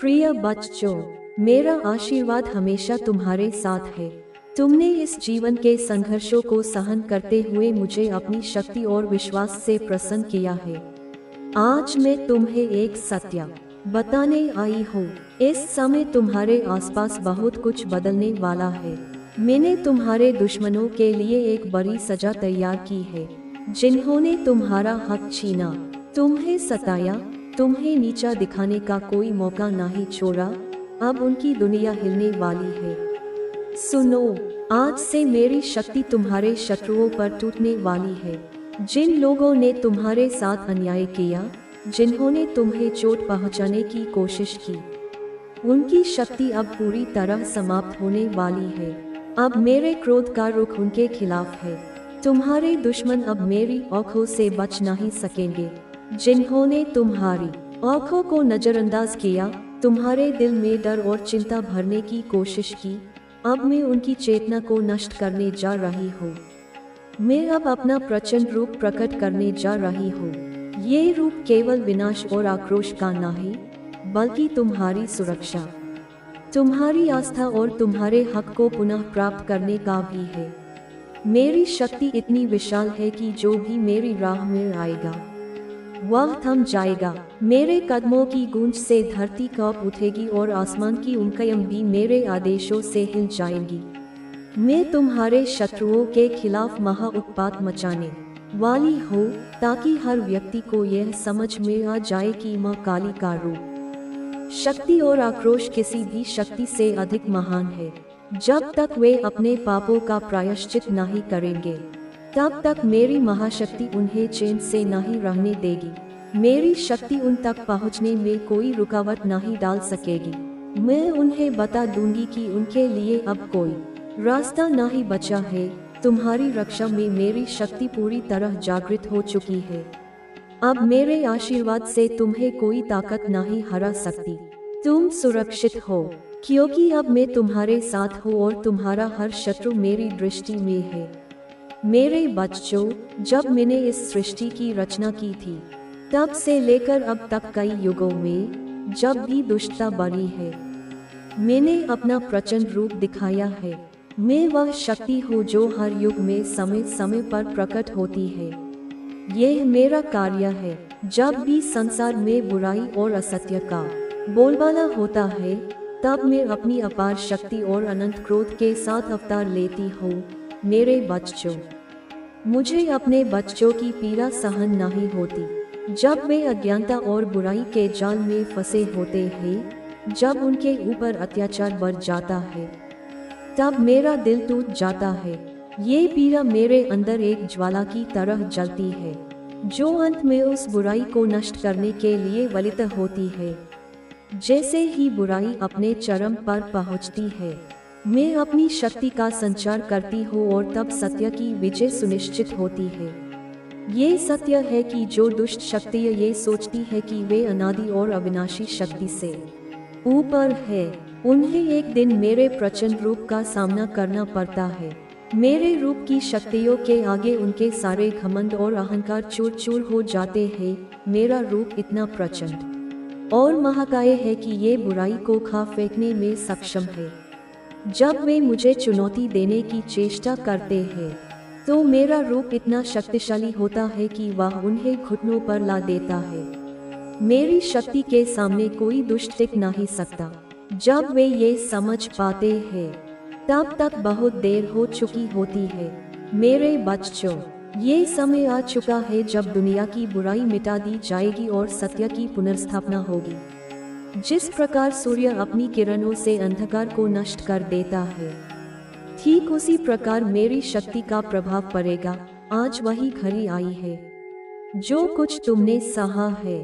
प्रिय बच्चों, मेरा आशीर्वाद हमेशा तुम्हारे साथ है। तुमने इस जीवन के संघर्षों को सहन करते हुए मुझे अपनी शक्ति और विश्वास से प्रसन्न किया है। आज मैं तुम्हें एक सत्य बताने आई हूँ। इस समय तुम्हारे आसपास बहुत कुछ बदलने वाला है। मैंने तुम्हारे दुश्मनों के लिए एक बड़ी सजा तैयार की है। जिन्होंने तुम्हारा हक छीना, तुम्हें सताया, तुम्हें नीचा दिखाने का कोई मौका नहीं छोड़ा, अब उनकी दुनिया हिलने वाली है। सुनो, आज से मेरी शक्ति तुम्हारे शत्रुओं पर टूटने वाली है। जिन लोगों ने तुम्हारे साथ अन्याय किया, जिन्होंने तुम्हें चोट पहुंचाने की कोशिश की, उनकी शक्ति अब पूरी तरह समाप्त होने वाली है। अब मेरे क्रोध का रुख उनके खिलाफ है। तुम्हारे दुश्मन अब मेरी आंखों से बच नहीं सकेंगे। जिन्होंने तुम्हारी आंखों को नजरअंदाज किया, तुम्हारे दिल में डर और चिंता भरने की कोशिश की, अब मैं उनकी चेतना को नष्ट करने जा रही हूँ। मैं अब अपना प्रचंड रूप प्रकट करने जा रही हूँ। ये रूप केवल विनाश और आक्रोश का नहीं, बल्कि तुम्हारी सुरक्षा, तुम्हारी आस्था और तुम्हारे हक को पुनः प्राप्त करने का भी है। मेरी शक्ति इतनी विशाल है कि जो भी मेरी राह में आएगा वह थम जाएगा। मेरे कदमों की गूंज से धरती कांप उठेगी और आसमान की उंकाइयां भी मेरे आदेशों से हिल जाएंगी। मैं तुम्हारे शत्रुओं के खिलाफ महा उत्पात मचाने वाली हूँ, ताकि हर व्यक्ति को यह समझ में आ जाए कि माँ काली का रूप, शक्ति और आक्रोश किसी भी शक्ति से अधिक महान है। जब तक वे अपने पापों का प्रायश्चित नहीं करेंगे, तब तक मेरी महाशक्ति उन्हें चैन से नहीं रहने देगी। मेरी शक्ति उन तक पहुंचने में कोई रुकावट नहीं डाल सकेगी। मैं उन्हें बता दूंगी कि उनके लिए अब कोई रास्ता नहीं बचा है। तुम्हारी रक्षा में मेरी शक्ति पूरी तरह जागृत हो चुकी है। अब मेरे आशीर्वाद से तुम्हें कोई ताकत नहीं हरा सकती। तुम सुरक्षित हो, क्योंकि अब मैं तुम्हारे साथ हूँ और तुम्हारा हर शत्रु मेरी दृष्टि में है। मेरे बच्चों, जब मैंने इस सृष्टि की रचना की थी, तब से लेकर अब तक कई युगों में जब भी दुष्टता बढ़ी है, मैंने अपना प्रचंड रूप दिखाया है। मैं वह शक्ति हूँ जो हर युग में समय समय पर प्रकट होती है। यह मेरा कार्य है। जब भी संसार में बुराई और असत्य का बोलबाला होता है, तब मैं अपनी अपार शक्ति और अनंत क्रोध के साथ अवतार लेती हूँ। मेरे बच्चों, मुझे अपने बच्चों की पीड़ा सहन नहीं होती। जब वे अज्ञानता और बुराई के जाल में फंसे होते हैं, जब उनके ऊपर अत्याचार बढ़ जाता है, तब मेरा दिल टूट जाता है। ये पीड़ा मेरे अंदर एक ज्वाला की तरह जलती है, जो अंत में उस बुराई को नष्ट करने के लिए वलित होती है। जैसे ही बुराई अपने चरम पर पहुंचती है, मैं अपनी शक्ति का संचार करती हूँ और तब सत्य की विजय सुनिश्चित होती है। ये सत्य है कि जो दुष्ट शक्तियाँ ये सोचती है कि वे अनादि और अविनाशी शक्ति से ऊपर है, उन्हें एक दिन मेरे प्रचंड रूप का सामना करना पड़ता है। मेरे रूप की शक्तियों के आगे उनके सारे घमंड और अहंकार चूर चूर हो जाते हैं। मेरा रूप इतना प्रचंड और महाकाय है कि ये बुराई को खा फेंकने में सक्षम है। जब वे मुझे चुनौती देने की चेष्टा करते हैं, तो मेरा रूप इतना शक्तिशाली होता है कि वह उन्हें घुटनों पर ला देता है। मेरी शक्ति के सामने कोई दुष्ट टिक नहीं सकता। जब वे ये समझ पाते हैं, तब तक बहुत देर हो चुकी होती है। मेरे बच्चों, ये समय आ चुका है जब दुनिया की बुराई मिटा दी जाएगी और सत्य की पुनर्स्थापना होगी। जिस प्रकार सूर्य अपनी किरणों से अंधकार को नष्ट कर देता है, ठीक उसी प्रकार मेरी शक्ति का प्रभाव पड़ेगा। आज वही घड़ी आई है। जो कुछ तुमने सहा है,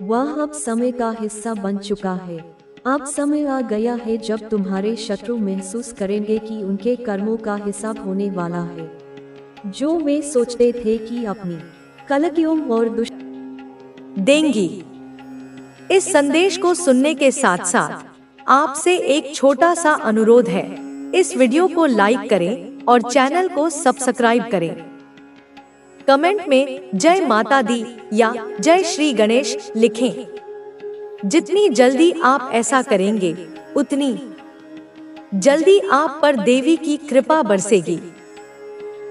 वह अब समय का हिस्सा बन चुका है। अब समय आ गया है जब तुम्हारे शत्रु महसूस करेंगे कि उनके कर्मों का हिसाब होने वाला है। जो वे सोचते थे कि अपनी कलंकियों और दुष्ट देंगी। इस संदेश को सुनने के साथ साथ आपसे एक छोटा सा अनुरोध है। इस वीडियो को लाइक करें और चैनल को सब्सक्राइब करें। कमेंट में जय माता दी या जय श्री गणेश लिखें। जितनी जल्दी आप ऐसा करेंगे, उतनी जल्दी आप पर देवी की कृपा बरसेगी।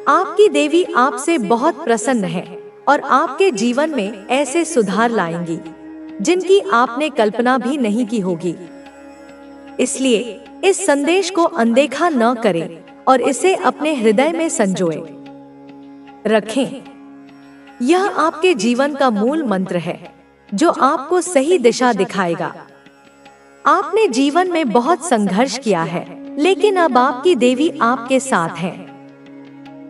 आपकी देवी आपसे बहुत प्रसन्न है और आपके जीवन में ऐसे सुधार लाएंगी जिनकी आपने कल्पना भी नहीं की होगी। इसलिए इस संदेश को अनदेखा न करें और इसे अपने हृदय में संजोए रखें। यह आपके जीवन का मूल मंत्र है जो आपको सही दिशा दिखाएगा। आपने जीवन में बहुत संघर्ष किया है, लेकिन अब आपकी देवी आपके साथ है।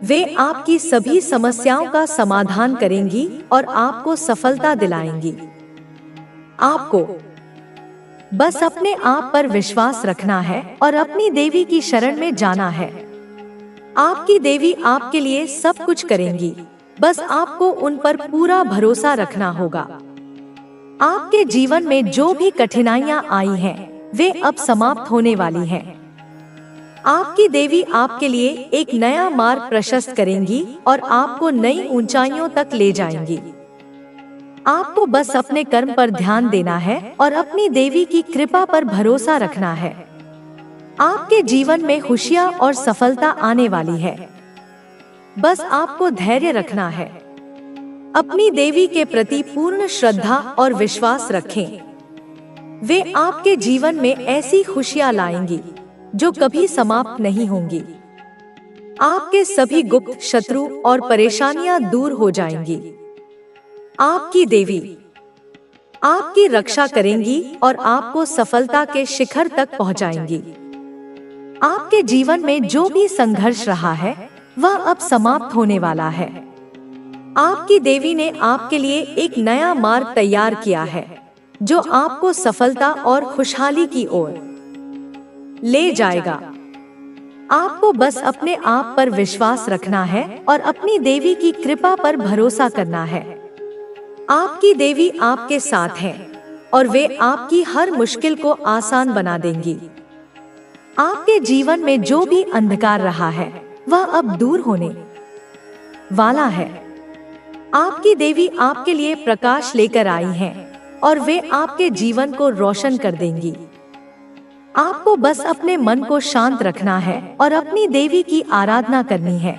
वे आपकी सभी समस्याओं का समाधान करेंगी और आपको सफलता दिलाएंगी। आपको बस अपने आप पर विश्वास रखना है और अपनी देवी की शरण में जाना है। आपकी देवी आपके लिए सब कुछ करेंगी, बस आपको उन पर पूरा भरोसा रखना होगा। आपके जीवन में जो भी कठिनाइयां आई हैं, वे अब समाप्त होने वाली हैं। आपकी देवी आपके लिए एक नया मार्ग प्रशस्त करेंगी और आपको नई ऊंचाइयों तक ले जाएंगी। आपको बस अपने कर्म पर ध्यान देना है और अपनी देवी की कृपा पर भरोसा रखना है। आपके जीवन में खुशियां और सफलता आने वाली है। बस आपको धैर्य रखना है। अपनी देवी के प्रति पूर्ण श्रद्धा और विश्वास रखें। वे आपके जीवन में ऐसी खुशियां लाएंगी जो कभी समाप्त नहीं होंगी। आपके सभी गुप्त शत्रु और परेशानियां दूर हो जाएंगी। आपकी देवी आपकी रक्षा करेंगी और आपको सफलता के शिखर तक पहुंचाएंगी। आपके जीवन में जो भी संघर्ष रहा है, वह अब समाप्त होने वाला है। आपकी देवी ने आपके लिए एक नया मार्ग तैयार किया है जो आपको सफलता और खुशहाली की ओर ले जाएगा। आपको बस अपने आप पर विश्वास रखना है और अपनी देवी की कृपा पर भरोसा करना है। आपकी देवी आपके साथ है और वे आपकी हर मुश्किल को आसान बना देंगी। आपके जीवन में जो भी अंधकार रहा है, वह अब दूर होने वाला है। आपकी देवी आपके लिए प्रकाश लेकर आई हैं और वे आपके जीवन को रोशन कर देंगी। आपको बस अपने मन को शांत रखना है और अपनी देवी की आराधना करनी है।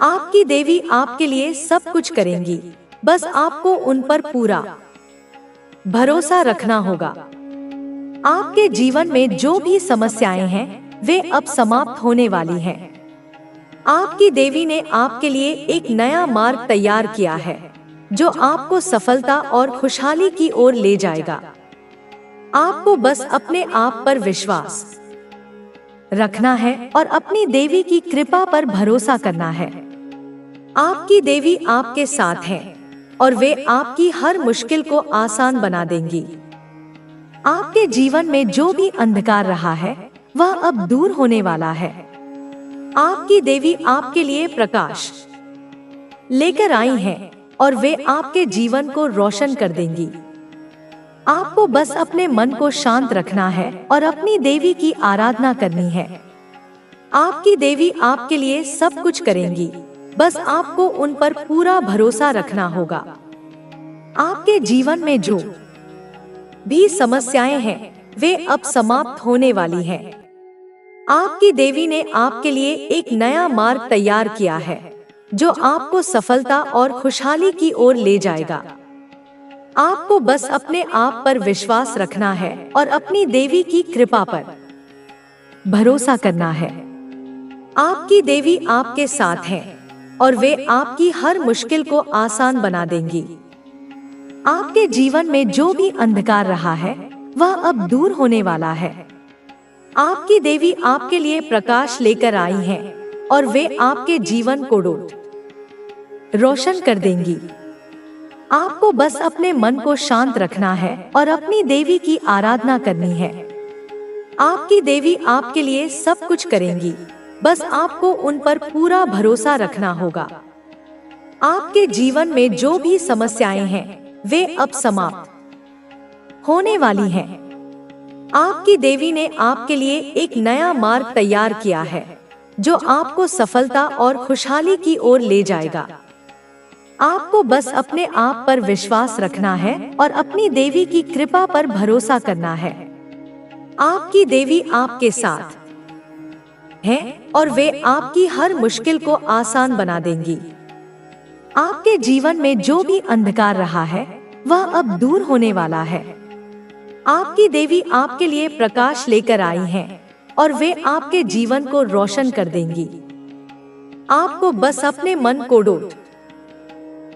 आपकी देवी आपके लिए सब कुछ करेंगी, बस आपको उन पर पूरा भरोसा रखना होगा। आपके जीवन में जो भी समस्याएं हैं, वे अब समाप्त होने वाली हैं। आपकी देवी ने आपके लिए एक नया मार्ग तैयार किया है जो आपको सफलता और खुशहाली की ओर ले जाएगा। आपको बस अपने आप पर विश्वास रखना है और अपनी देवी की कृपा पर भरोसा करना है। आपकी देवी आपके साथ है और वे आपकी हर मुश्किल को आसान बना देंगी। आपके जीवन में जो भी अंधकार रहा है, वह अब दूर होने वाला है। आपकी देवी आपके लिए प्रकाश लेकर आई हैं और वे आपके जीवन को रोशन कर देंगी। आपको बस अपने मन को शांत रखना है और अपनी देवी की आराधना करनी है। आपकी देवी आपके लिए सब कुछ करेंगी, बस आपको उन पर पूरा भरोसा रखना होगा। आपके जीवन में जो भी समस्याएं हैं, वे अब समाप्त होने वाली हैं। आपकी देवी ने आपके लिए एक नया मार्ग तैयार किया है जो आपको सफलता और खुशहाली की ओर ले जाएगा। आपको बस अपने आप पर विश्वास रखना है और अपनी देवी की कृपा पर भरोसा करना है। आपकी देवी आपके साथ है और वे आपकी हर मुश्किल को आसान बना देंगी। आपके जीवन में जो भी अंधकार रहा है, वह अब दूर होने वाला है। आपकी देवी आपके लिए प्रकाश लेकर आई हैं और वे आपके जीवन को रोशन कर देंगी। आपको बस अपने मन को शांत रखना है और अपनी देवी की आराधना करनी है। आपकी देवी आपके लिए सब कुछ करेंगी, बस आपको उन पर पूरा भरोसा रखना होगा। आपके जीवन में जो भी समस्याएं हैं, वे अब समाप्त होने वाली हैं। आपकी देवी ने आपके लिए एक नया मार्ग तैयार किया है जो आपको सफलता और खुशहाली की ओर ले जाएगा। आपको बस अपने आप पर विश्वास रखना है और अपनी देवी की कृपा पर भरोसा करना है। आपकी देवी आपके साथ है और वे आपकी हर मुश्किल को आसान बना देंगी। आपके जीवन में जो भी अंधकार रहा है वह अब दूर होने वाला है। आपकी देवी आपके लिए प्रकाश लेकर आई हैं और वे आपके जीवन को रोशन कर देंगी। आपको बस अपने मन को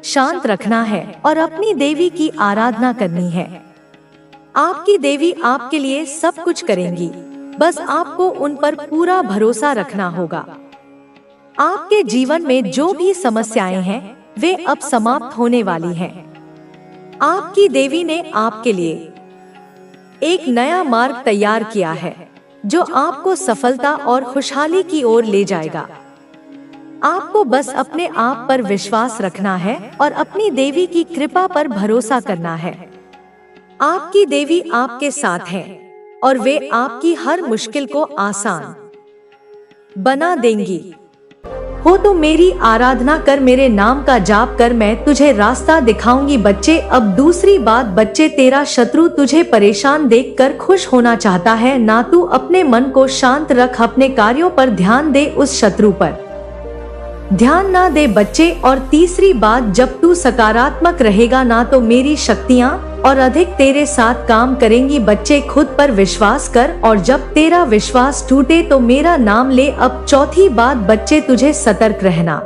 शांत रखना है और अपनी देवी की आराधना करनी है। आपकी देवी आपके लिए सब कुछ करेंगी, बस आपको उन पर पूरा भरोसा रखना होगा। आपके जीवन में जो भी समस्याएं हैं वे अब समाप्त होने वाली हैं। आपकी देवी ने आपके लिए एक नया मार्ग तैयार किया है जो आपको सफलता और खुशहाली की ओर ले जाएगा। आपको बस अपने आप पर विश्वास रखना है और अपनी देवी की कृपा पर भरोसा करना है। आपकी देवी आपके साथ है और वे आपकी हर मुश्किल को आसान बना देंगी। हो तो मेरी आराधना कर, मेरे नाम का जाप कर, मैं तुझे रास्ता दिखाऊंगी। बच्चे, अब दूसरी बात, बच्चे तेरा शत्रु तुझे परेशान देखकर खुश होना चाहता है, ना तू अपने मन को शांत रख, अपने कार्यों पर ध्यान दे, उस शत्रु पर ध्यान ना दे बच्चे। और तीसरी बात, जब तू सकारात्मक रहेगा ना तो मेरी शक्तियाँ और अधिक तेरे साथ काम करेंगी। बच्चे खुद पर विश्वास कर और जब तेरा विश्वास टूटे तो मेरा नाम ले। अब चौथी बात बच्चे, तुझे सतर्क रहना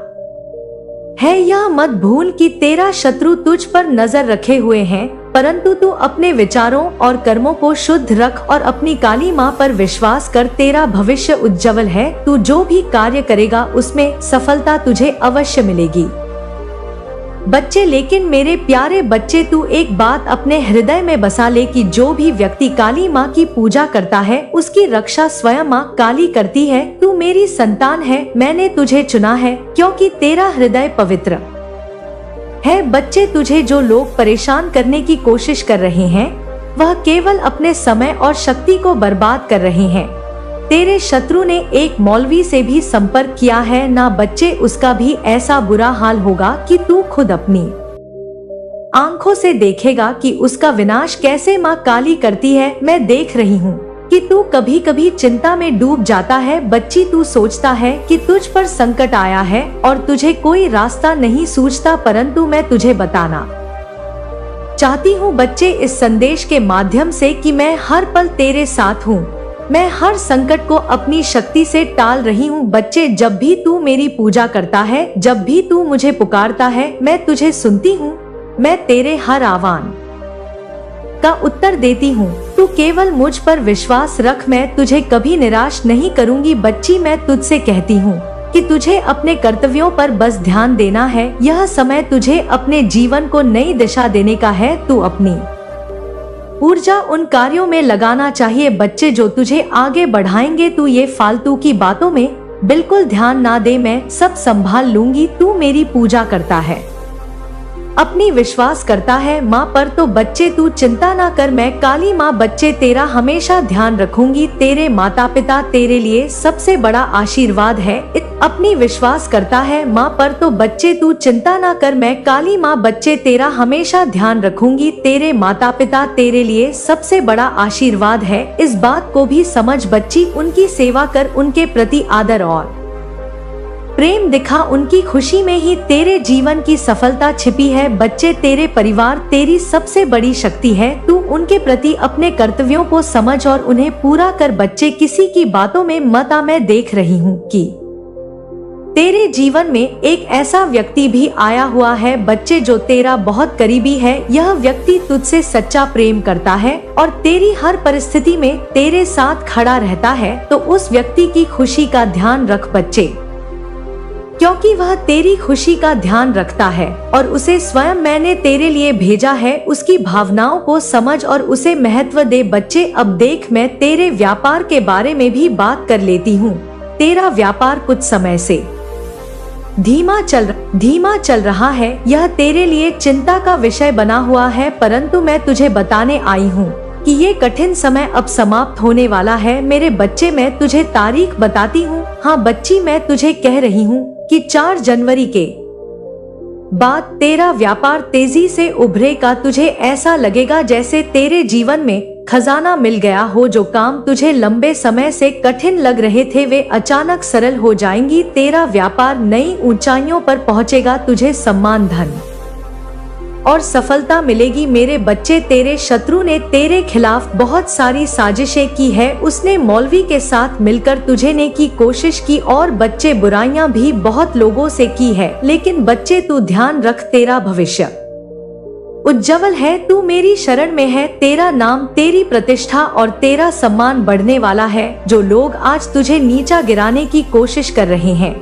है, यह मत भूल कि तेरा शत्रु तुझ पर नजर रखे हुए हैं, परंतु तू अपने विचारों और कर्मों को शुद्ध रख और अपनी काली माँ पर विश्वास कर। तेरा भविष्य उज्जवल है, तू जो भी कार्य करेगा उसमें सफलता तुझे अवश्य मिलेगी बच्चे। लेकिन मेरे प्यारे बच्चे, तू एक बात अपने हृदय में बसा ले कि जो भी व्यक्ति काली माँ की पूजा करता है उसकी रक्षा स्वयं माँ काली करती है। तू मेरी संतान है, मैंने तुझे चुना है क्योंकि तेरा हृदय पवित्र है। बच्चे, तुझे जो लोग परेशान करने की कोशिश कर रहे हैं वह केवल अपने समय और शक्ति को बर्बाद कर रहे हैं। तेरे शत्रु ने एक मौलवी से भी संपर्क किया है ना बच्चे, उसका भी ऐसा बुरा हाल होगा कि तू खुद अपनी आंखों से देखेगा कि उसका विनाश कैसे माँ काली करती है। मैं देख रही हूँ कि तू कभी कभी चिंता में डूब जाता है। बच्ची, तू सोचता है कि तुझ पर संकट आया है और तुझे कोई रास्ता नहीं सूझता, परंतु मैं तुझे बताना चाहती हूँ बच्चे इस संदेश के माध्यम से कि मैं हर पल तेरे साथ हूँ। मैं हर संकट को अपनी शक्ति से टाल रही हूँ। बच्चे, जब भी तू मेरी पूजा करता है, जब भी तू मुझे पुकारता है, मैं तुझे सुनती हूँ। मैं तेरे हर आह्वान का उत्तर देती हूँ। तू केवल मुझ पर विश्वास रख, मैं तुझे कभी निराश नहीं करूँगी। बच्ची, मैं तुझसे कहती हूँ कि तुझे अपने कर्तव्यों पर बस ध्यान देना है। यह समय तुझे अपने जीवन को नई दिशा देने का है। तू अपनी ऊर्जा उन कार्यों में लगाना चाहिए बच्चे जो तुझे आगे बढ़ाएंगे। तू ये फालतू की बातों में बिल्कुल ध्यान ना दे, मैं सब संभाल लूंगी। तू मेरी पूजा करता है, अपनी विश्वास करता है माँ पर, तो बच्चे तू चिंता ना कर, मैं काली माँ बच्चे तेरा हमेशा ध्यान रखूंगी। तेरे माता पिता तेरे लिए सबसे बड़ा आशीर्वाद है। अपनी विश्वास करता है माँ पर, तो बच्चे तू चिंता ना कर, मैं काली माँ बच्चे तेरा हमेशा ध्यान रखूंगी। तेरे माता पिता तेरे लिए सबसे बड़ा आशीर्वाद है। इस बात को भी समझ बच्ची, उनकी सेवा कर, उनके प्रति आदर और प्रेम दिखा, उनकी खुशी में ही तेरे जीवन की सफलता छिपी है। बच्चे, तेरे परिवार तेरी सबसे बड़ी शक्ति है। तू उनके प्रति अपने कर्तव्यों को समझ और उन्हें पूरा कर। बच्चे, किसी की बातों में मत आ, मैं देख रही हूँ कि तेरे जीवन में एक ऐसा व्यक्ति भी आया हुआ है बच्चे जो तेरा बहुत करीबी है। यह व्यक्ति तुझसे सच्चा प्रेम करता है और तेरी हर परिस्थिति में तेरे साथ खड़ा रहता है। तो उस व्यक्ति की खुशी का ध्यान रख बच्चे, क्योंकि वह तेरी खुशी का ध्यान रखता है और उसे स्वयं मैंने तेरे लिए भेजा है। उसकी भावनाओं को समझ और उसे महत्व दे। बच्चे, अब देख, मैं तेरे व्यापार के बारे में भी बात कर लेती हूँ। तेरा व्यापार कुछ समय से धीमा चल रहा है। यह तेरे लिए चिंता का विषय बना हुआ है, परंतु मैं तुझे बताने आई हूँ कि ये कठिन समय अब समाप्त होने वाला है। मेरे बच्चे, मैं तुझे तारीख बताती हूँ। हाँ बच्ची, मैं तुझे कह रही हूँ कि 4 जनवरी के बाद तेरा व्यापार तेजी से उभरेगा। तुझे ऐसा लगेगा जैसे तेरे जीवन में खजाना मिल गया हो। जो काम तुझे लंबे समय से कठिन लग रहे थे वे अचानक सरल हो जाएंगी। तेरा व्यापार नई ऊंचाइयों पर पहुंचेगा। तुझे सम्मान, धन और सफलता मिलेगी। मेरे बच्चे, तेरे शत्रु ने तेरे खिलाफ बहुत सारी साजिशें की है। उसने मौलवी के साथ मिलकर तुझे ने की कोशिश की और बच्चे बुराइयां भी बहुत लोगों से की है। लेकिन बच्चे तू ध्यान रख, तेरा भविष्य उज्जवल है। तू मेरी शरण में है। तेरा नाम, तेरी प्रतिष्ठा और तेरा सम्मान बढ़ने वाला है। जो लोग आज तुझे नीचा गिराने की कोशिश कर रहे हैं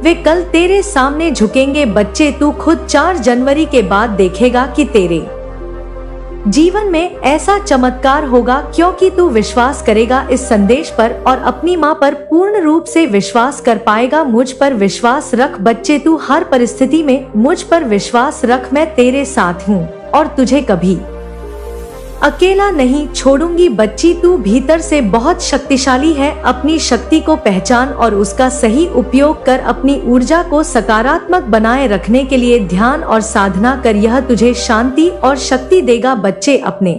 वे कल तेरे सामने झुकेंगे। बच्चे, तू खुद 4 जनवरी के बाद देखेगा कि तेरे जीवन में ऐसा चमत्कार होगा क्योंकि तू विश्वास करेगा इस संदेश पर और अपनी माँ पर पूर्ण रूप से विश्वास कर पाएगा। मुझ पर विश्वास रख बच्चे, तू हर परिस्थिति में मुझ पर विश्वास रख। मैं तेरे साथ हूँ और तुझे कभी अकेला नहीं छोड़ूंगी। बच्ची, तू भीतर से बहुत शक्तिशाली है। अपनी शक्ति को पहचान और उसका सही उपयोग कर। अपनी ऊर्जा को सकारात्मक बनाए रखने के लिए ध्यान और साधना कर। यह तुझे शांति और शक्ति देगा। बच्चे, अपने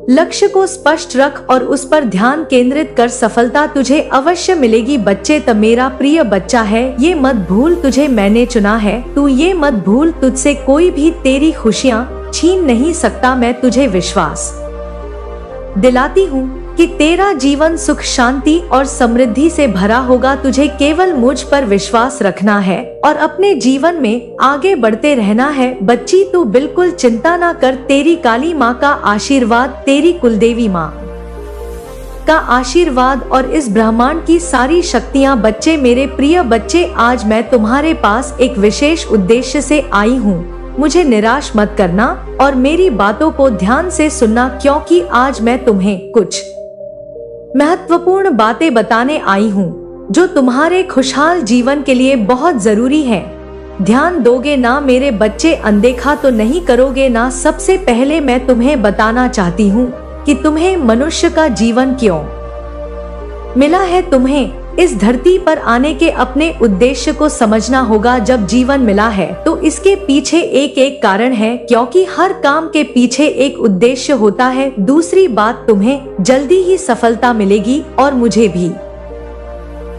लक्ष्य को स्पष्ट रख और उस पर ध्यान केंद्रित कर। सफलता तुझे अवश्य मिलेगी। बच्चे, तब मेरा प्रिय बच्चा है, ये मत भूल तुझे मैंने चुना है। तू ये मत भूल, तुझसे कोई भी तेरी खुशियाँ छीन नहीं सकता। मैं तुझे विश्वास दिलाती हूँ कि तेरा जीवन सुख, शांति और समृद्धि से भरा होगा। तुझे केवल मुझ पर विश्वास रखना है और अपने जीवन में आगे बढ़ते रहना है। बच्ची, तू बिल्कुल चिंता ना कर। तेरी काली माँ का आशीर्वाद, तेरी कुलदेवी माँ का आशीर्वाद और इस ब्रह्मांड की सारी शक्तियाँ। बच्चे, मेरे प्रिय बच्चे, आज मैं तुम्हारे पास एक विशेष उद्देश्य से आई हूँ। मुझे निराश मत करना और मेरी बातों को ध्यान से सुनना क्योंकि आज मैं तुम्हें कुछ महत्वपूर्ण बातें बताने आई हूँ जो तुम्हारे खुशहाल जीवन के लिए बहुत जरूरी है। ध्यान दोगे ना मेरे बच्चे? अनदेखा तो नहीं करोगे ना? सबसे पहले मैं तुम्हें बताना चाहती हूँ कि तुम्हें मनुष्य का जीवन क्यों मिला है। तुम्हें इस धरती पर आने के अपने उद्देश्य को समझना होगा। जब जीवन मिला है तो इसके पीछे एक कारण है, क्योंकि हर काम के पीछे एक उद्देश्य होता है। दूसरी बात, तुम्हें जल्दी ही सफलता मिलेगी और मुझे भी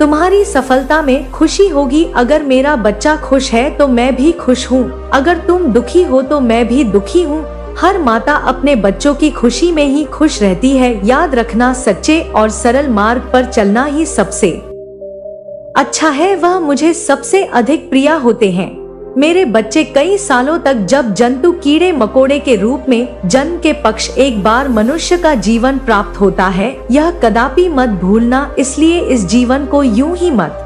तुम्हारी सफलता में खुशी होगी। अगर मेरा बच्चा खुश है तो मैं भी खुश हूँ। अगर तुम दुखी हो तो मैं भी दुखी हूँ। हर माता अपने बच्चों की खुशी में ही खुश रहती है। याद रखना, सच्चे और सरल मार्ग पर चलना ही सबसे अच्छा है। वह मुझे सबसे अधिक प्रिय होते हैं। मेरे बच्चे, कई सालों तक जब जंतु कीड़े मकोड़े के रूप में जन्म के पक्ष एक बार मनुष्य का जीवन प्राप्त होता है, यह कदापि मत भूलना। इसलिए इस जीवन को यूं ही मत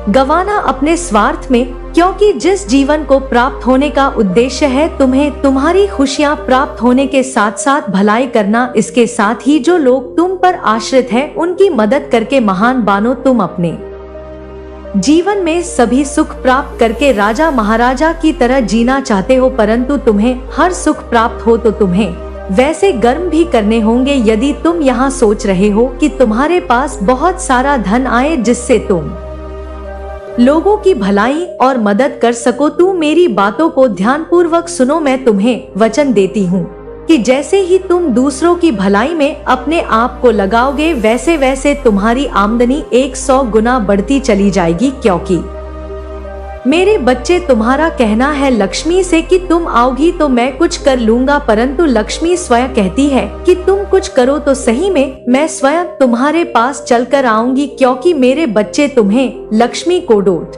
गंवाना अपने स्वार्थ में, क्योंकि जिस जीवन को प्राप्त होने का उद्देश्य है तुम्हें तुम्हारी खुशियां प्राप्त होने के साथ साथ भलाई करना। इसके साथ ही जो लोग तुम पर आश्रित हैं उनकी मदद करके महान बनो। तुम अपने जीवन में सभी सुख प्राप्त करके राजा महाराजा की तरह जीना चाहते हो, परंतु तुम्हें हर सुख प्राप्त हो तो तुम्हें वैसे कर्म भी करने होंगे। यदि तुम यहाँ सोच रहे हो कि तुम्हारे पास बहुत सारा धन आए जिससे तुम लोगों की भलाई और मदद कर सको, तू मेरी बातों को ध्यानपूर्वक सुनो। मैं तुम्हें वचन देती हूँ कि जैसे ही तुम दूसरों की भलाई में अपने आप को लगाओगे वैसे वैसे तुम्हारी आमदनी 100 गुना बढ़ती चली जाएगी। क्योंकि मेरे बच्चे, तुम्हारा कहना है लक्ष्मी से कि तुम आओगी तो मैं कुछ कर लूंगा, परंतु लक्ष्मी स्वयं कहती है कि तुम कुछ करो तो सही में मैं स्वयं तुम्हारे पास चलकर आऊंगी। क्योंकि मेरे बच्चे, तुम्हें लक्ष्मी को डोट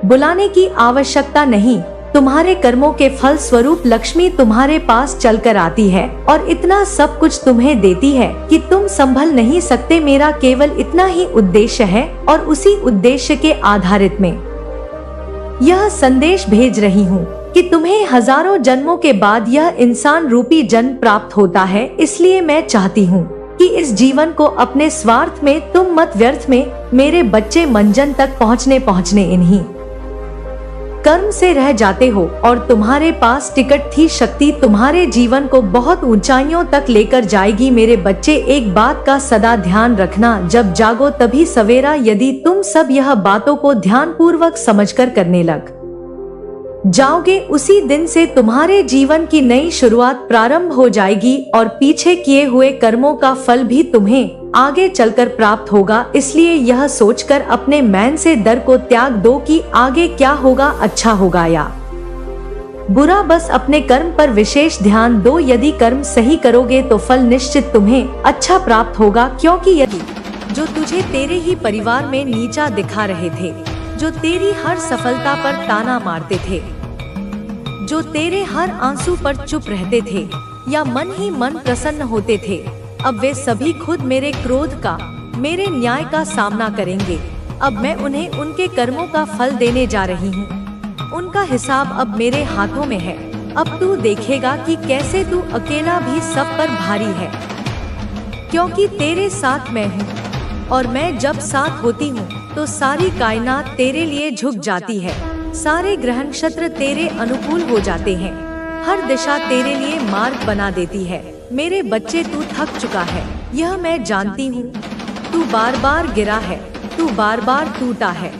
बुलाने की आवश्यकता नहीं। तुम्हारे कर्मों के फल स्वरूप लक्ष्मी तुम्हारे पास चलकर आती है और इतना सब कुछ तुम्हें देती है कि तुम संभल नहीं सकते। मेरा केवल इतना ही उद्देश्य है और उसी उद्देश्य के आधारित में यह संदेश भेज रही हूँ कि तुम्हें हजारों जन्मों के बाद यह इंसान रूपी जन्म प्राप्त होता है। इसलिए मैं चाहती हूँ कि इस जीवन को अपने स्वार्थ में तुम मत व्यर्थ में। मेरे बच्चे, मंजन तक पहुँचने इन्हीं कर्म से रह जाते हो और तुम्हारे पास टिकट थी। शक्ति तुम्हारे जीवन को बहुत ऊंचाइयों तक लेकर जाएगी। मेरे बच्चे, एक बात का सदा ध्यान रखना, जब जागो तभी सवेरा। यदि तुम सब यह बातों को ध्यान पूर्वक समझकर करने लग जाओगे उसी दिन से तुम्हारे जीवन की नई शुरुआत प्रारंभ हो जाएगी और पीछे किए हुए कर्मों का फल भी तुम्हें आगे चलकर प्राप्त होगा। इसलिए यह सोचकर अपने मन से डर को त्याग दो कि आगे क्या होगा, अच्छा होगा या बुरा। बस अपने कर्म पर विशेष ध्यान दो। यदि कर्म सही करोगे तो फल निश्चित तुम्हें अच्छा प्राप्त होगा। क्योंकि यदि जो तुझे तेरे ही परिवार में नीचा दिखा रहे थे, जो तेरी हर सफलता पर ताना मारते थे, जो तेरे हर आंसू पर चुप रहते थे या मन ही मन प्रसन्न होते थे, अब वे सभी खुद मेरे क्रोध का, मेरे न्याय का सामना करेंगे। अब मैं उन्हें उनके कर्मों का फल देने जा रही हूँ। उनका हिसाब अब मेरे हाथों में है। अब तू देखेगा कि कैसे तू अकेला भी सब पर भारी है, क्योंकि तेरे साथ मैं हूँ और मैं जब साथ होती हूँ तो सारी कायनात तेरे लिए झुक जाती है। सारे ग्रह नक्षत्र तेरे अनुकूल हो जाते हैं। हर दिशा तेरे लिए मार्ग बना देती है। मेरे बच्चे, तू थक चुका है, यह मैं जानती हूँ। तू बार बार गिरा है, तू बार बार टूटा है,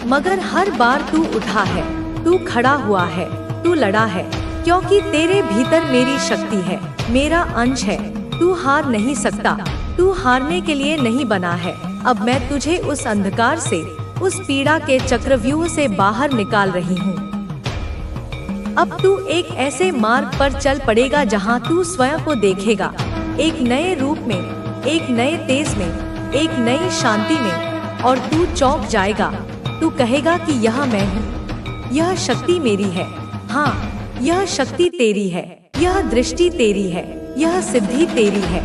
मगर हर बार तू उठा है, तू खड़ा हुआ है, तू लड़ा है, क्योंकि तेरे भीतर मेरी शक्ति है, मेरा अंश है। तू हार नहीं सकता, तू हारने के लिए नहीं बना है। अब मैं तुझे उस अंधकार से, उस पीड़ा के चक्रव्यूह से बाहर निकाल रही हूँ। अब तू एक ऐसे मार्ग पर चल पड़ेगा जहाँ तू स्वयं को देखेगा, एक नए रूप में, एक नए तेज में, एक नई शांति में, और तू चौंक जाएगा। तू कहेगा कि यह मैं हूँ, यह शक्ति मेरी है। हाँ, यह शक्ति तेरी है, यह दृष्टि तेरी है, यह सिद्धि तेरी है,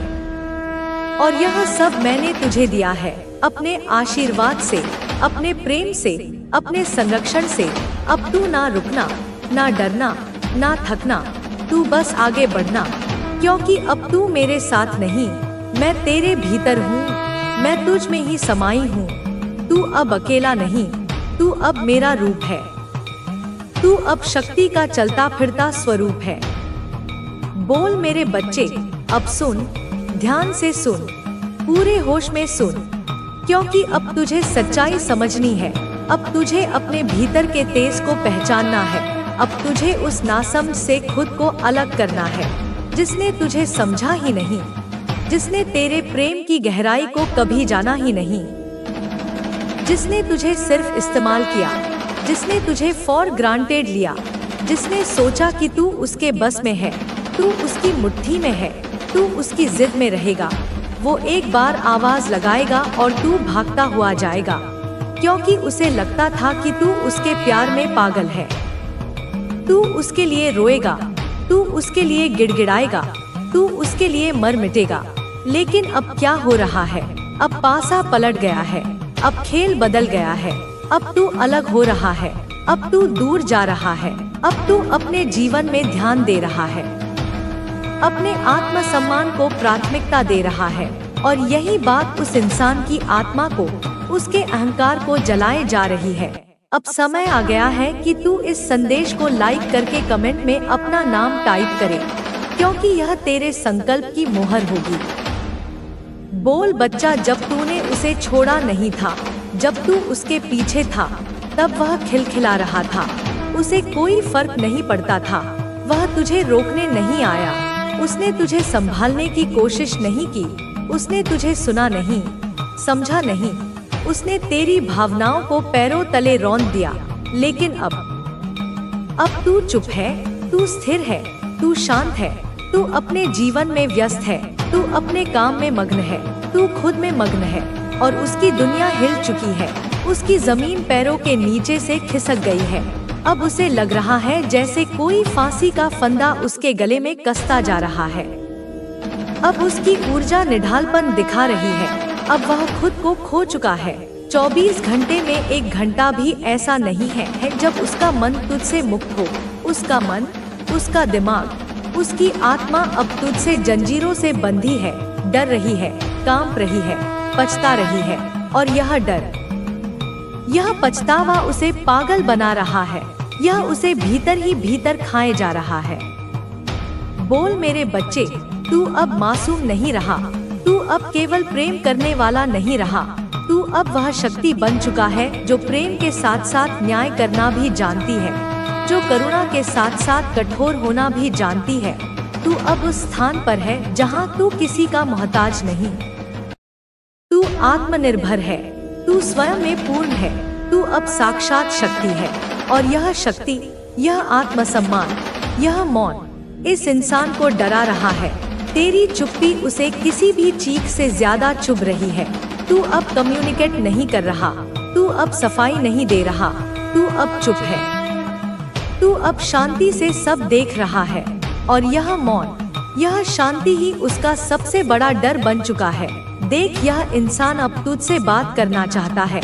और यह सब मैंने तुझे दिया है अपने आशीर्वाद से, अपने प्रेम से, अपने संरक्षण से। अब तू ना रुकना, ना डरना, ना थकना, तू बस आगे बढ़ना, क्योंकि अब तू मेरे साथ नहीं, मैं तेरे भीतर हूँ, मैं तुझ में ही समाई हूँ। तू अब अकेला नहीं, तू अब मेरा रूप है, तू अब शक्ति का चलता फिरता स्वरूप है। बोल मेरे बच्चे, अब सुन, ध्यान से सुन, पूरे होश में सुन, क्योंकि अब तुझे सच्चाई समझनी है। अब तुझे अपने भीतर के तेज को पहचानना है। अब तुझे उस नासमझ से खुद को अलग करना है, जिसने तुझे समझा ही नहीं, जिसने तेरे प्रेम की गहराई को कभी जाना ही नहीं, जिसने तुझे सिर्फ इस्तेमाल किया, जिसने तुझे फॉर ग्रांटेड लिया, जिसने सोचा कि तू उसके बस में है, तू उसकी मुट्ठी में है, तू उसकी जिद में रहेगा। वो एक बार आवाज लगाएगा और तू भागता हुआ जाएगा, क्योंकि उसे लगता था कि तू उसके प्यार में पागल है। तू उसके लिए रोएगा, तू उसके लिए गिड़गिड़ाएगा, तू उसके लिए मर मिटेगा। लेकिन अब क्या हो रहा है? अब पासा पलट गया है, अब खेल बदल गया है। अब तू अलग हो रहा है, अब तू दूर जा रहा है, अब तू अपने जीवन में ध्यान दे रहा है, अपने आत्म सम्मान को प्राथमिकता दे रहा है। और यही बात उस इंसान की आत्मा को, उसके अहंकार को जलाए जा रही है। अब समय आ गया है कि तू इस संदेश को लाइक करके कमेंट में अपना नाम टाइप करे, क्योंकि यह तेरे संकल्प की मोहर होगी। बोल बच्चा, जब तूने उसे छोड़ा नहीं था, जब तू उसके पीछे था, तब वह खिलखिला रहा था, उसे कोई फर्क नहीं पड़ता था, वह तुझे रोकने नहीं आया, उसने तुझे संभालने की कोशिश नहीं की, उसने तुझे सुना नहीं, समझा नहीं, उसने तेरी भावनाओं को पैरों तले रौंद दिया। लेकिन अब तू चुप है, तू स्थिर है, तू शांत है, तू अपने जीवन में व्यस्त है, तू अपने काम में मग्न है, तू खुद में मग्न है, और उसकी दुनिया हिल चुकी है, उसकी जमीन पैरों के नीचे से खिसक गई है। अब उसे लग रहा है जैसे कोई फांसी का फंदा उसके गले में कसता जा रहा है। अब उसकी ऊर्जा निढालपन दिखा रही है, अब वह खुद को खो चुका है। 24 घंटे में 1 घंटा भी ऐसा नहीं है जब उसका मन तुझसे मुक्त हो। उसका मन, उसका दिमाग, उसकी आत्मा अब तुझसे जंजीरों से बंधी है, डर रही है, कांप रही है, पछता रही है, और यह डर, यह पछतावा उसे पागल बना रहा है, यह उसे भीतर ही भीतर खाए जा रहा है। बोल मेरे बच्चे, तू अब मासूम नहीं रहा, तू अब केवल प्रेम करने वाला नहीं रहा, तू अब वह शक्ति बन चुका है जो प्रेम के साथ साथ न्याय करना भी जानती है। जो करुणा के साथ साथ कठोर होना भी जानती है। तू अब उस स्थान पर है जहाँ तू किसी का मोहताज नहीं। तू आत्मनिर्भर है, तू स्वयं में पूर्ण है, तू अब साक्षात शक्ति है। और यह शक्ति, यह आत्मसम्मान, यह मौन इस इंसान को डरा रहा है। तेरी चुप्पी उसे किसी भी चीख से ज्यादा चुभ रही है। तू अब कम्युनिकेट नहीं कर रहा, तू अब सफाई नहीं दे रहा, तू अब चुप है। तू अब शांति से सब देख रहा है और यह मौन, यह शांति ही उसका सबसे बड़ा डर बन चुका है। देख, यह इंसान अब तुझसे बात करना चाहता है।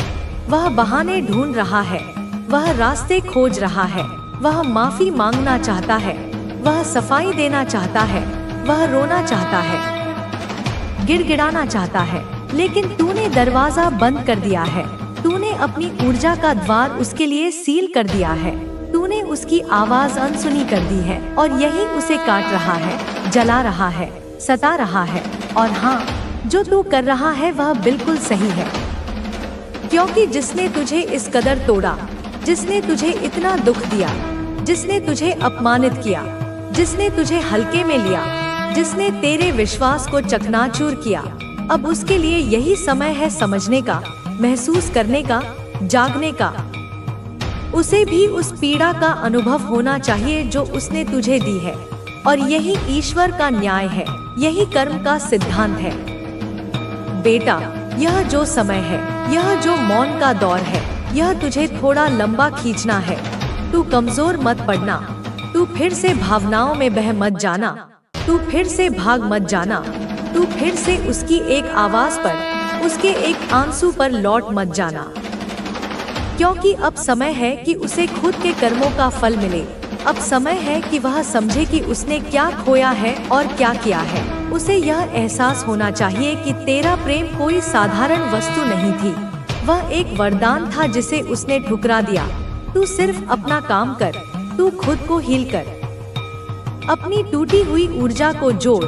वह बहाने ढूंढ रहा है, वह रास्ते खोज रहा है, वह माफी मांगना चाहता है, वह सफाई देना चाहता है, वह रोना चाहता है, गिड़गिड़ाना चाहता है, लेकिन तूने दरवाजा बंद कर दिया है। तूने अपनी ऊर्जा का द्वार उसके लिए सील कर दिया है। तूने उसकी आवाज अनसुनी कर दी है और यही उसे काट रहा है, जला रहा है, सता रहा है। और हाँ, जो तू कर रहा है वह बिल्कुल सही है, क्योंकि जिसने तुझे इस कदर तोड़ा, जिसने तुझे इतना दुख दिया, जिसने तुझे अपमानित किया, जिसने तुझे हल्के में लिया, जिसने तेरे विश्वास को चकनाचूर किया, अब उसके लिए यही समय है समझने का, महसूस करने का, जागने का। उसे भी उस पीड़ा का अनुभव होना चाहिए जो उसने तुझे दी है। और यही ईश्वर का न्याय है, यही कर्म का सिद्धांत है। बेटा, यह जो समय है, यह जो मौन का दौर है, यह तुझे थोड़ा लंबा खींचना है। तू कमजोर मत पड़ना, तू फिर से भावनाओं में बह मत जाना, तू फिर से भाग मत जाना, तू फिर से उसकी एक आवाज पर, उसके एक आंसू पर लौट मत जाना। क्योंकि अब समय है कि उसे खुद के कर्मों का फल मिले। अब समय है कि वह समझे कि उसने क्या खोया है और क्या किया है। उसे यह एहसास होना चाहिए कि तेरा प्रेम कोई साधारण वस्तु नहीं थी, वह एक वरदान था जिसे उसने ठुकरा दिया। तू सिर्फ अपना काम कर, तू खुद को हील कर, अपनी टूटी हुई ऊर्जा को जोड़,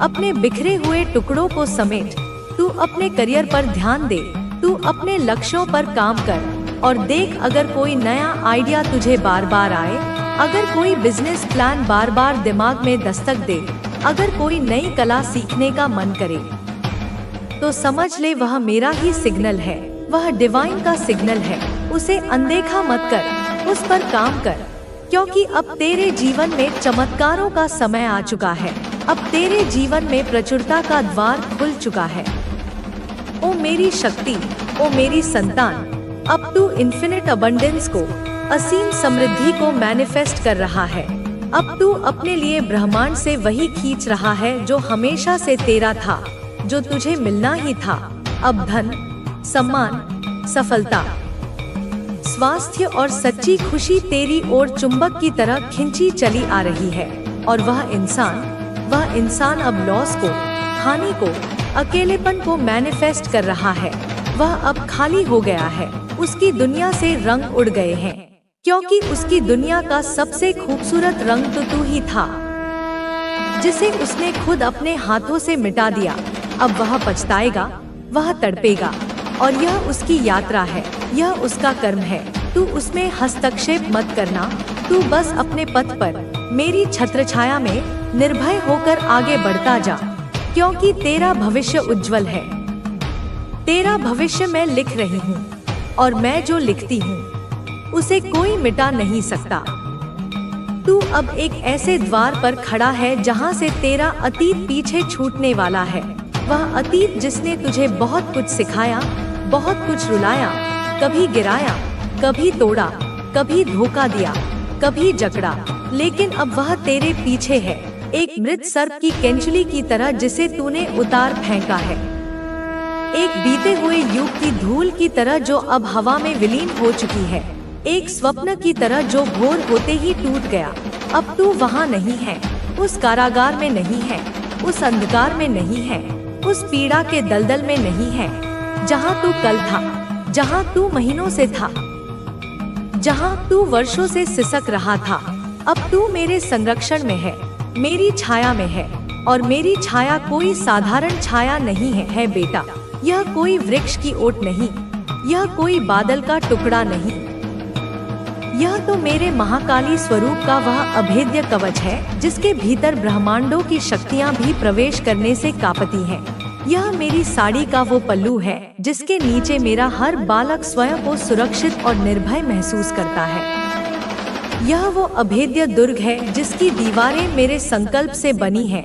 अपने बिखरे हुए टुकड़ों को समेट। तू अपने करियर पर ध्यान दे, तू अपने लक्ष्यों पर काम कर और देख, अगर कोई नया आइडिया तुझे बार बार आए, अगर कोई बिजनेस प्लान बार बार दिमाग में दस्तक दे, अगर कोई नई कला सीखने का मन करे, तो समझ ले वह मेरा ही सिग्नल है, वह डिवाइन का सिग्नल है। उसे अनदेखा मत कर, उस पर काम कर, क्योंकि अब तेरे जीवन में चमत्कारों का समय आ चुका है। अब तेरे जीवन में प्रचुरता का द्वार खुल चुका है। ओ मेरी शक्ति, ओ मेरी संतान, अब तू इन्फिनिट अबंडेंस को, असीम समृद्धि को मैनिफेस्ट कर रहा है। अब तू अपने लिए ब्रह्मांड से वही खींच रहा है जो हमेशा से तेरा था, जो तुझे मिलना ही था। अब धन, सम्मान, सफलता, स्वास्थ्य और सच्ची खुशी तेरी ओर चुंबक की तरह खिंची चली आ रही है। और वह इंसान अब लॉस को, हानि को, अकेलेपन को मैनिफेस्ट कर रहा है। वह अब खाली हो गया है, उसकी दुनिया से रंग उड़ गए हैं, क्योंकि उसकी दुनिया का सबसे खूबसूरत रंग तो तू ही था, जिसे उसने खुद अपने हाथों से मिटा दिया। अब वह पछताएगा, वह तड़पेगा, और यह उसकी यात्रा है, यह उसका कर्म है। तू उसमें हस्तक्षेप मत करना, तू बस अपने पथ पर, मेरी छत्रछाया में निर्भय होकर आगे बढ़ता जा, क्योंकि तेरा भविष्य उज्जवल है। तेरा भविष्य मैं लिख रही हूँ, और मैं जो लिखती हूँ उसे कोई मिटा नहीं सकता। तू अब एक ऐसे द्वार पर खड़ा है जहाँ से तेरा अतीत पीछे छूटने वाला है। वह अतीत जिसने तुझे बहुत कुछ सिखाया, बहुत कुछ रुलाया, कभी गिराया, कभी तोड़ा, कभी धोखा दिया, कभी जकड़ा, लेकिन अब वह तेरे पीछे है, एक मृत सर्प की केंचुली की तरह जिसे तूने उतार फेंका है, एक बीते हुए युग की धूल की तरह जो अब हवा में विलीन हो चुकी है, एक स्वप्न की तरह जो भोर होते ही टूट गया। अब तू वहाँ नहीं है, उस कारागार में नहीं है, उस अंधकार में नहीं है, उस पीड़ा के दलदल में नहीं है, जहाँ तू कल था, जहाँ तू महीनों से था, जहाँ तू वर्षों से सिसक रहा था। अब तू मेरे संरक्षण में है, मेरी छाया में है, और मेरी छाया कोई साधारण छाया नहीं है बेटा। यह कोई वृक्ष की ओट नहीं, यह कोई बादल का टुकड़ा नहीं, यह तो मेरे महाकाली स्वरूप का वह अभेद्य कवच है जिसके भीतर ब्रह्मांडों की शक्तियाँ भी प्रवेश करने से कांपती हैं। यह मेरी साड़ी का वो पल्लू है जिसके नीचे मेरा हर बालक स्वयं को सुरक्षित और निर्भय महसूस करता है। यह वो अभेद्य दुर्ग है जिसकी दीवारें मेरे संकल्प से बनी हैं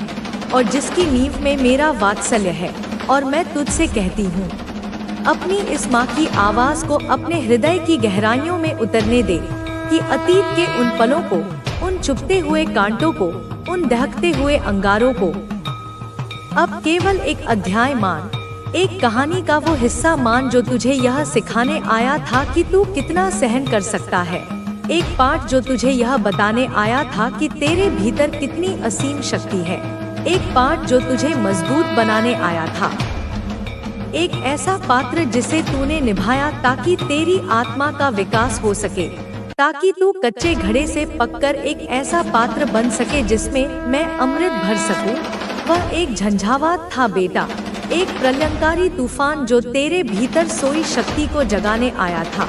और जिसकी नींव में मेरा वात्सल्य है। और मैं तुझसे कहती हूँ, अपनी इस माँ की आवाज को अपने हृदय की गहराइयों में उतरने दे कि अतीत के उन पलों को, उन चुभते हुए कांटों को, उन दहकते हुए अंगारों को अब केवल एक अध्याय मान, एक कहानी का वो हिस्सा मान जो तुझे यह सिखाने आया था कि तू कितना सहन कर सकता है। एक पाठ जो तुझे यह बताने आया था कि तेरे भीतर कितनी असीम शक्ति है। एक पाठ जो तुझे मजबूत बनाने आया था। एक ऐसा पात्र जिसे तूने निभाया ताकि तेरी आत्मा का विकास हो सके, ताकि तू कच्चे घड़े से पककर एक ऐसा पात्र बन सके जिसमें मैं अमृत भर सकूं। वह एक झंझावात था बेटा, एक प्रलयंकारी तूफान जो तेरे भीतर सोई शक्ति को जगाने आया था,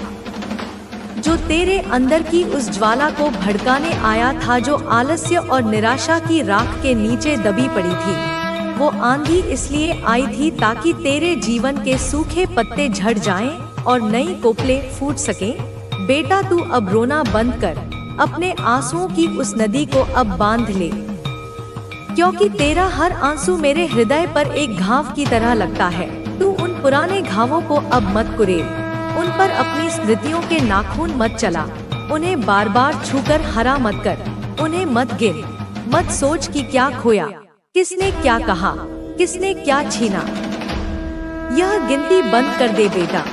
जो तेरे अंदर की उस ज्वाला को भड़काने आया था जो आलस्य और निराशा की राख के नीचे दबी पड़ी थी। वो आंधी इसलिए आई थी ताकि तेरे जीवन के सूखे पत्ते झड़ जाएं और नई कोपलें फूट सकें। बेटा तू अब रोना बंद कर, अपने आंसुओं की उस नदी को अब बांध ले, क्योंकि तेरा हर आंसू मेरे हृदय पर एक घाव की तरह लगता है। तू उन पुराने घावों को अब मत कुरेद, उन पर अपनी स्मृतियों के नाखून मत चला, उन्हें बार बार छूकर हरा मत कर, उन्हें मत गिन, मत सोच कि क्या खोया, किसने क्या कहा, किसने क्या छीना। यह गिनती बंद कर दे बेटा।